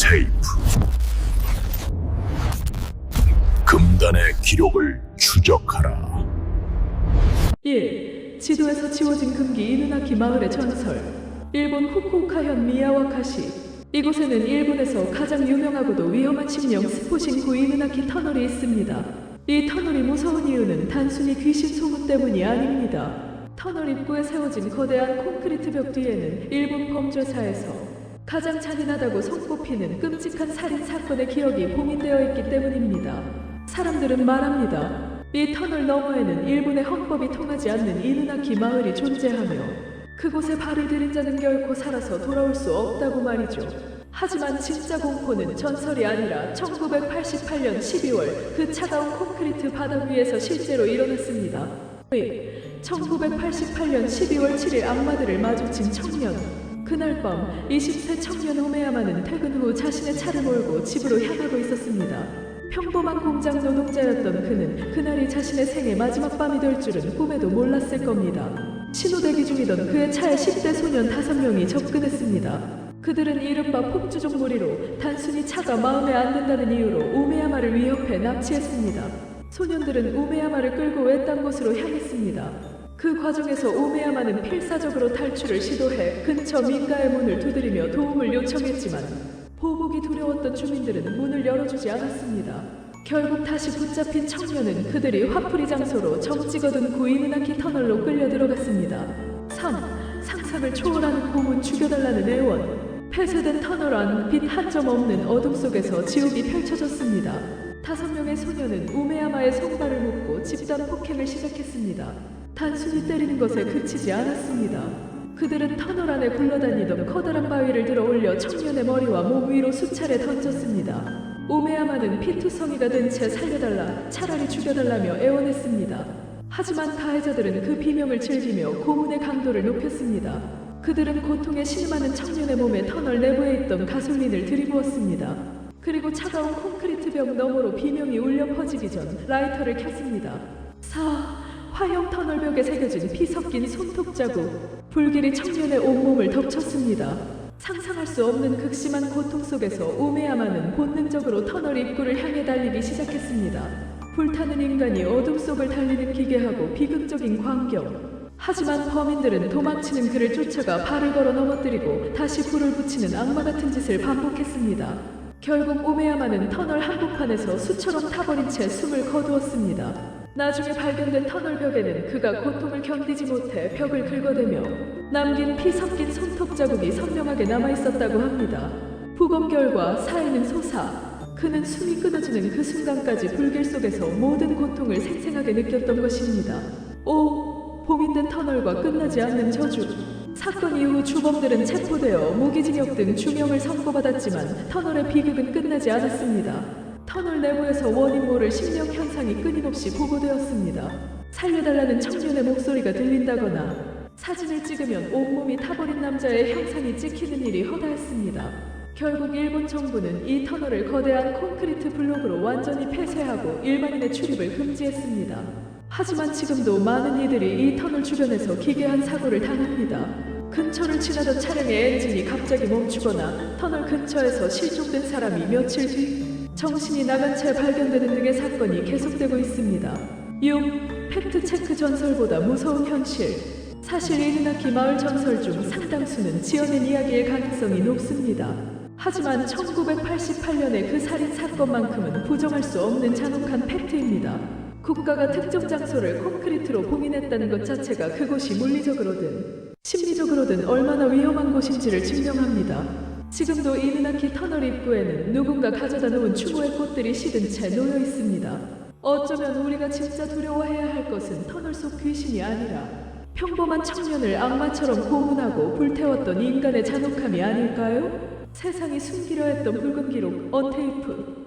테이프. 금단의 기록을 추적하라. 1. 지도에서 지워진 금기 이누나키 마을의 전설. 일본 후쿠오카현 미야와카시. 이곳에는 일본에서 가장 유명하고도 위험한 심령 스포신구 이누나키 터널이 있습니다. 이 터널이 무서운 이유는 단순히 귀신 소문 때문이 아닙니다. 터널 입구에 세워진 거대한 콘크리트 벽 뒤에는 일본 범죄사에서 가장 잔인하다고 손꼽히는 끔찍한 살인 사건의 기억이 봉인되어 있기 때문입니다. 사람들은 말합니다. 이 터널 너머에는 일본의 헌법이 통하지 않는 이누나키 마을이 존재하며 그곳에 발을 들인 자는 결코 살아서 돌아올 수 없다고 말이죠. 하지만 진짜 공포는 전설이 아니라 1988년 12월 그 차가운 콘크리트 바닥 위에서 실제로 일어났습니다. 1988년 12월 7일 악마들을 마주친 청년. 그날 밤 20세 청년 오메야마는 퇴근 후 자신의 차를 몰고 집으로 향하고 있었습니다. 평범한 공장 노동자였던 그는 그날이 자신의 생애 마지막 밤이 될 줄은 꿈에도 몰랐을 겁니다. 신호대기 중이던 그의 차에 10대 소년 5명이 접근했습니다. 그들은 이른바 폭주족 무리로 단순히 차가 마음에 안 든다는 이유로 오메야마를 위협해 납치했습니다. 소년들은 오메야마를 끌고 외딴 곳으로 향했습니다. 그 과정에서 오메야마는 필사적으로 탈출을 시도해 근처 민가의 문을 두드리며 도움을 요청했지만 보복이 두려웠던 주민들은 문을 열어주지 않았습니다. 결국 다시 붙잡힌 청년은 그들이 화풀이 장소로 정찍어둔 구이누나키 터널로 끌려 들어갔습니다. 3. 상상을 초월하는 고문 죽여달라는 애원. 폐쇄된 터널 안 빛 한 점 없는 어둠 속에서 지옥이 펼쳐졌습니다. 5명의 소년은 우메야마의 손발을 묶고 집단 폭행을 시작했습니다. 단순히 때리는 것에 그치지 않았습니다. 그들은 터널 안에 굴러다니던 커다란 바위를 들어 올려 청년의 머리와 몸 위로 수차례 던졌습니다. 오메야마는 피투성이가 된 채 살려달라, 차라리 죽여달라며 애원했습니다. 하지만 가해자들은 그 비명을 즐기며 고문의 강도를 높였습니다. 그들은 고통에 신음하는 청년의 몸에 터널 내부에 있던 가솔린을 들이부었습니다. 그리고 차가운 콘크리트 벽 너머로 비명이 울려 퍼지기 전 라이터를 켰습니다. 4. 화형 터널 벽에 새겨진 피 섞인 손톱 자국. 불길이 청년의 온몸을 덮쳤습니다. 상상할 수 없는 극심한 고통 속에서 오메야마는 본능적으로 터널 입구를 향해 달리기 시작했습니다. 불타는 인간이 어둠 속을 달리는 기괴하고 비극적인 광경. 하지만 범인들은 도망치는 그를 쫓아가 발을 걸어 넘어뜨리고 다시 불을 붙이는 악마 같은 짓을 반복했습니다. 결국 오메야마는 터널 한복판에서 수처럼 타버린 채 숨을 거두었습니다. 나중에 발견된 터널 벽에는 그가 고통을 견디지 못해 벽을 긁어대며 남긴 피 섞인 손톱 자국이 선명하게 남아있었다고 합니다. 부검 결과 사인은 소사. 그는 숨이 끊어지는 그 순간까지 불길 속에서 모든 고통을 생생하게 느꼈던 것입니다. 5. 봉인된 터널과 끝나지 않는 저주. 사건 이후 주범들은 체포되어 무기징역 등 중형을 선고받았지만 터널의 비극은 끝나지 않았습니다. 터널 내부에서 원인 모를 심령 현상이 끊임없이 보고되었습니다. 살려달라는 청년의 목소리가 들린다거나 사진을 찍으면 온몸이 타버린 남자의 형상이 찍히는 일이 허다했습니다. 결국 일본 정부는 이 터널을 거대한 콘크리트 블록으로 완전히 폐쇄하고 일반인의 출입을 금지했습니다. 하지만 지금도 많은 이들이 이 터널 주변에서 기괴한 사고를 당합니다. 근처를 지나던 차량의 엔진이 갑자기 멈추거나 터널 근처에서 실종된 사람이 며칠 뒤 정신이 나간 채 발견되는 등의 사건이 계속되고 있습니다. 6. 팩트체크 전설보다 무서운 현실. 사실 이누나키 마을 전설 중 상당수는 지어낸 이야기일 가능성이 높습니다. 하지만 1988년의 그 살인 사건만큼은 부정할 수 없는 잔혹한 팩트입니다. 국가가 특정 장소를 콘크리트로 봉인했다는 것 자체가 그곳이 물리적으로든 심리적으로든 얼마나 위험한 곳인지를 증명합니다. 지금도 이누나키 터널 입구에는 누군가 가져다 놓은 추모의 꽃들이 시든 채 놓여 있습니다. 어쩌면 우리가 진짜 두려워해야 할 것은 터널 속 귀신이 아니라 평범한 청년을 악마처럼 고문하고 불태웠던 인간의 잔혹함이 아닐까요? 세상이 숨기려 했던 붉은 기록, 언테이프.